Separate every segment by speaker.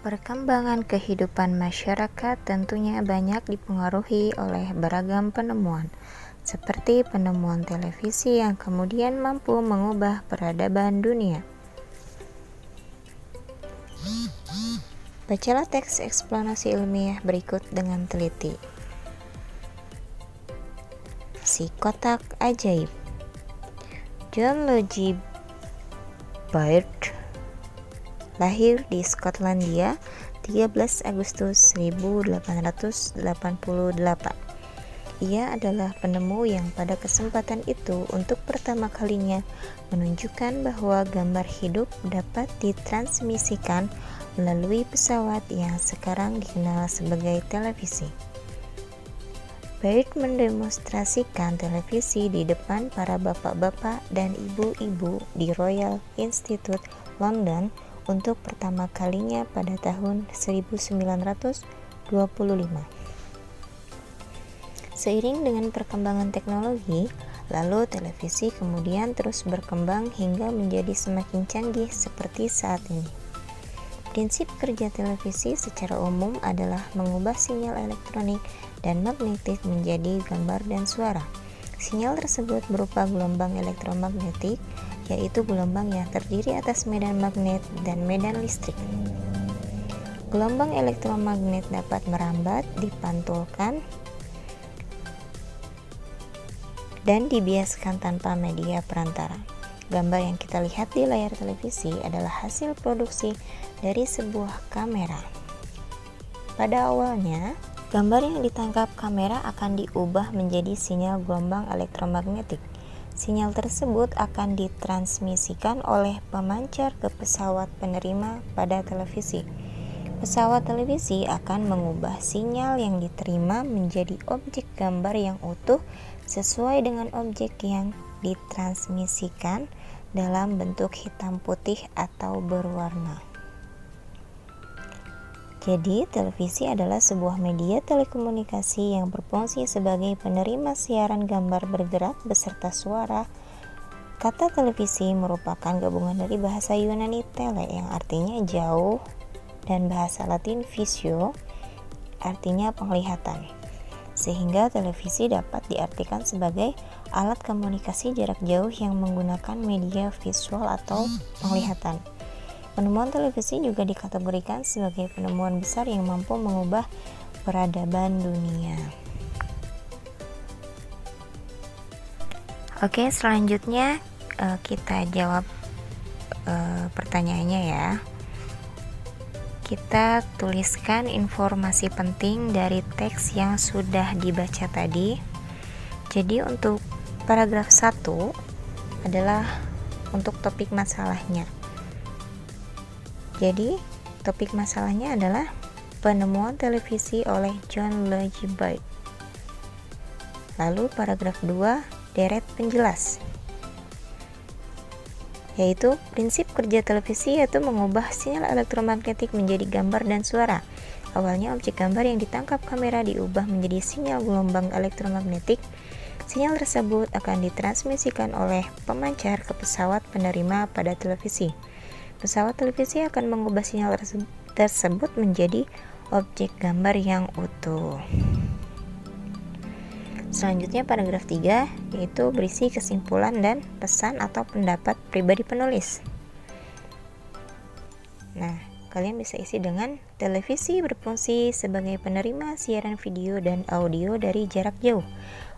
Speaker 1: Perkembangan kehidupan masyarakat tentunya banyak dipengaruhi oleh beragam penemuan, seperti penemuan televisi yang kemudian mampu mengubah peradaban dunia. Bacalah teks eksplanasi ilmiah berikut dengan teliti. Si kotak ajaib. John Logie Baird lahir di Skotlandia 13 Agustus 1888. Ia adalah penemu yang pada kesempatan itu untuk pertama kalinya menunjukkan bahwa gambar hidup dapat ditransmisikan melalui pesawat yang sekarang dikenal sebagai televisi. Baird mendemonstrasikan televisi di depan para bapak-bapak dan ibu-ibu di Royal Institute London untuk pertama kalinya pada tahun 1925. Seiring dengan perkembangan teknologi, lalu televisi kemudian terus berkembang hingga menjadi semakin canggih seperti saat ini. Prinsip kerja televisi secara umum adalah mengubah sinyal elektronik dan magnetik menjadi gambar dan suara. Sinyal tersebut berupa gelombang elektromagnetik, yaitu gelombang yang terdiri atas medan magnet dan medan listrik. Gelombang elektromagnet dapat merambat, dipantulkan, dan dibiaskan tanpa media perantara. Gambar yang kita lihat di layar televisi adalah hasil produksi dari sebuah kamera. Pada awalnya, gambar yang ditangkap kamera akan diubah menjadi sinyal gelombang elektromagnetik. Sinyal tersebut akan ditransmisikan oleh pemancar ke pesawat penerima pada televisi. Pesawat televisi akan mengubah sinyal yang diterima menjadi objek gambar yang utuh sesuai dengan objek yang ditransmisikan dalam bentuk hitam putih atau berwarna. Jadi, televisi adalah sebuah media telekomunikasi yang berfungsi sebagai penerima siaran gambar bergerak beserta suara. Kata televisi merupakan gabungan dari bahasa Yunani tele yang artinya jauh dan bahasa Latin visio artinya penglihatan. Sehingga televisi dapat diartikan sebagai alat komunikasi jarak jauh yang menggunakan media visual atau penglihatan. Penemuan televisi juga dikategorikan sebagai penemuan besar yang mampu mengubah peradaban dunia. Oke, selanjutnya kita jawab pertanyaannya ya. Kita tuliskan informasi penting dari teks yang sudah dibaca tadi. Jadi untuk paragraf 1 adalah untuk topik masalahnya. Jadi, topik masalahnya adalah penemuan televisi oleh John Logie Baird. Lalu paragraf 2, deret penjelas, yaitu prinsip kerja televisi yaitu mengubah sinyal elektromagnetik menjadi gambar dan suara. Awalnya objek gambar yang ditangkap kamera diubah menjadi sinyal gelombang elektromagnetik. Sinyal tersebut akan ditransmisikan oleh pemancar ke pesawat penerima pada televisi. Pesawat televisi akan mengubah sinyal tersebut menjadi objek gambar yang utuh. Selanjutnya paragraf 3 yaitu berisi kesimpulan dan pesan atau pendapat pribadi penulis. Nah, kalian bisa isi dengan televisi berfungsi sebagai penerima siaran video dan audio dari jarak jauh.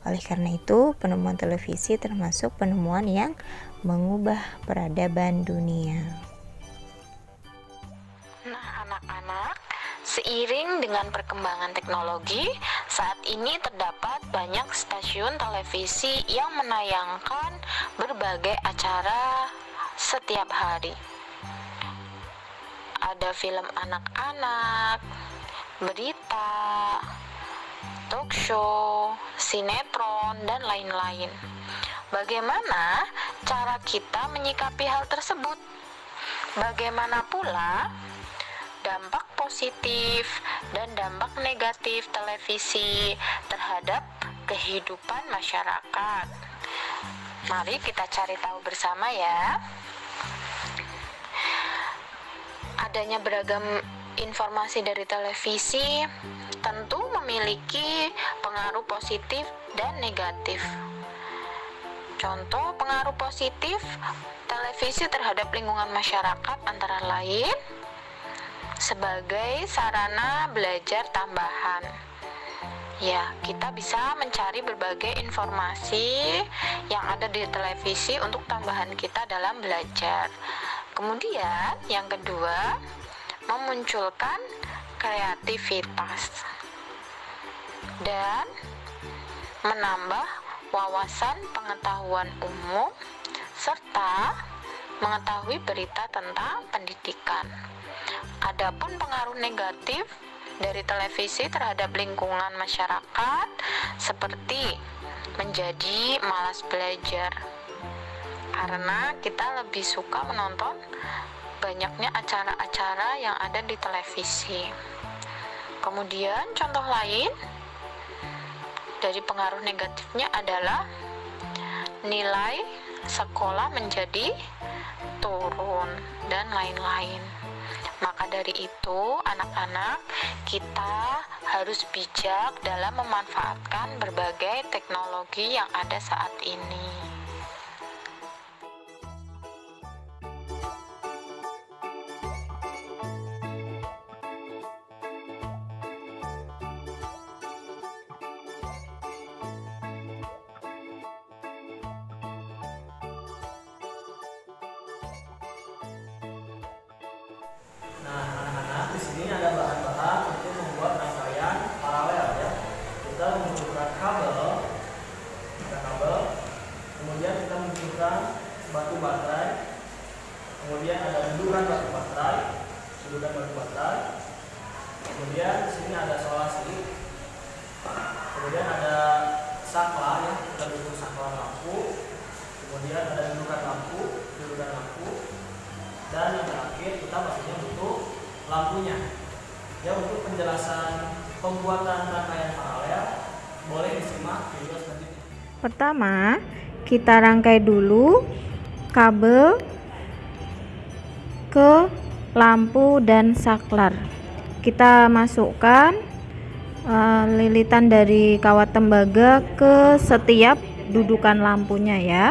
Speaker 1: Oleh karena itu, penemuan televisi termasuk penemuan yang mengubah peradaban dunia.
Speaker 2: Anak-anak, seiring dengan perkembangan teknologi, saat ini terdapat banyak stasiun televisi yang menayangkan berbagai acara setiap hari. Ada film anak-anak, berita, talk show, sinetron, dan lain-lain. Bagaimana cara kita menyikapi hal tersebut? Bagaimana pula dampak positif dan dampak negatif televisi terhadap kehidupan masyarakat? Mari kita cari tahu bersama ya. Adanya beragam Informasi dari televisi tentu memiliki pengaruh positif dan negatif. Contoh pengaruh positif televisi terhadap lingkungan masyarakat antara lain sebagai sarana belajar tambahan. Ya, kita bisa mencari berbagai informasi yang ada di televisi untuk tambahan kita dalam belajar. Kemudian, yang kedua, memunculkan kreativitas dan menambah wawasan pengetahuan umum serta mengetahui berita tentang pendidikan. Adapun pengaruh negatif dari televisi terhadap lingkungan masyarakat seperti menjadi malas belajar karena kita lebih suka menonton banyaknya acara-acara yang ada di televisi. Kemudian contoh lain dari pengaruh negatifnya adalah nilai sekolah menjadi turun dan lain-lain. Maka dari itu, anak-anak, kita harus bijak dalam memanfaatkan berbagai teknologi yang ada saat ini.
Speaker 3: Ini ada bahan-bahan untuk membuat rangkaian paralel ya. Kita membutuhkan kabel, kemudian kita membutuhkan batu baterai, kemudian ada dudukan batu baterai, kemudian di sini ada solasi, kemudian ada saklar ya, kita butuh saklar lampu, kemudian ada dudukan lampu, dan yang terakhir kita pastinya butuh lampunya. Ya, untuk penjelasan pembuatan rangkaian paralel boleh disimak video selanjutnya.
Speaker 1: Pertama, kita rangkai dulu kabel ke lampu dan saklar. Kita masukkan lilitan dari kawat tembaga ke setiap dudukan lampunya ya.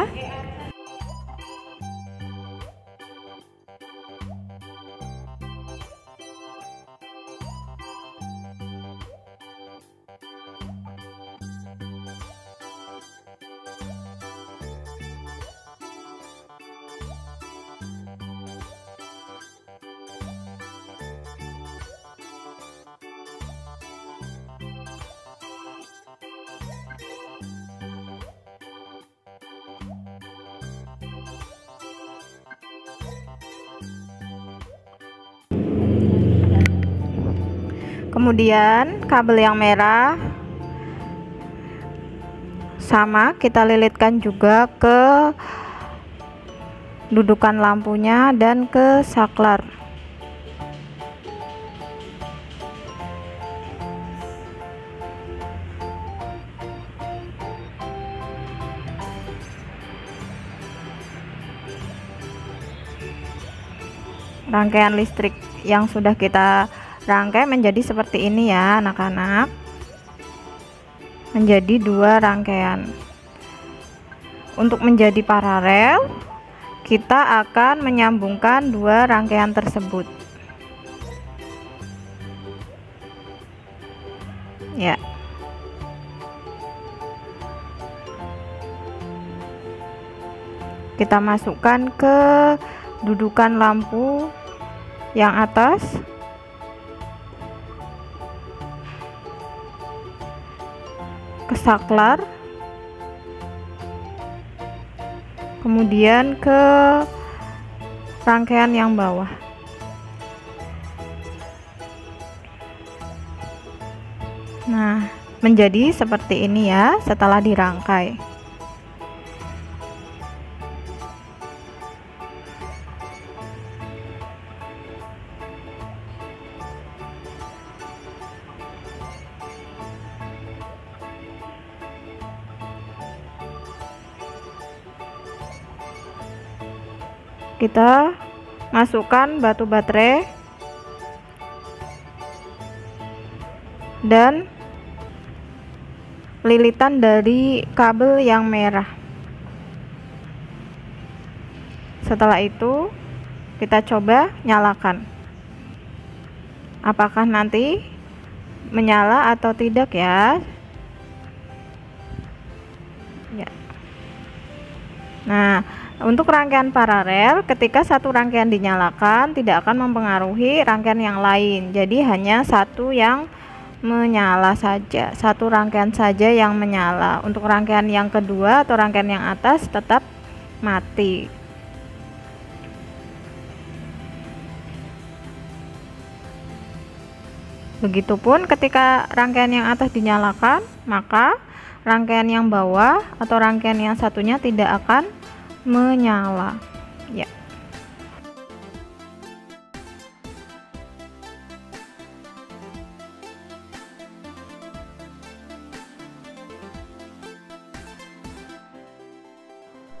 Speaker 1: Kemudian kabel yang merah sama kita lilitkan juga ke dudukan lampunya dan ke saklar. Rangkaian listrik yang sudah kita rangkai menjadi seperti ini ya anak-anak, menjadi dua rangkaian. Untuk menjadi paralel, kita akan menyambungkan dua rangkaian tersebut ya. Kita masukkan ke dudukan lampu yang atas, ke saklar, kemudian ke rangkaian yang bawah. Nah, menjadi seperti ini ya setelah dirangkai. Kita masukkan batu baterai
Speaker 4: dan lilitan dari kabel yang merah. Setelah itu kita coba nyalakan. Apakah nanti menyala atau tidak ya? Ya. Nah, untuk rangkaian paralel, ketika satu rangkaian dinyalakan tidak akan mempengaruhi rangkaian yang lain. Jadi hanya satu yang menyala saja, satu rangkaian saja yang menyala. Untuk rangkaian yang kedua atau rangkaian yang atas tetap mati. Begitupun ketika rangkaian yang atas dinyalakan, maka rangkaian yang bawah atau rangkaian yang satunya tidak akan menyala. Ya.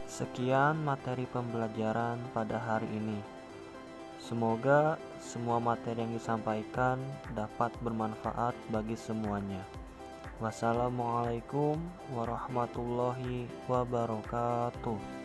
Speaker 5: Sekian materi pembelajaran pada hari ini. Semoga semua materi yang disampaikan dapat bermanfaat bagi semuanya. Wassalamualaikum warahmatullahi wabarakatuh.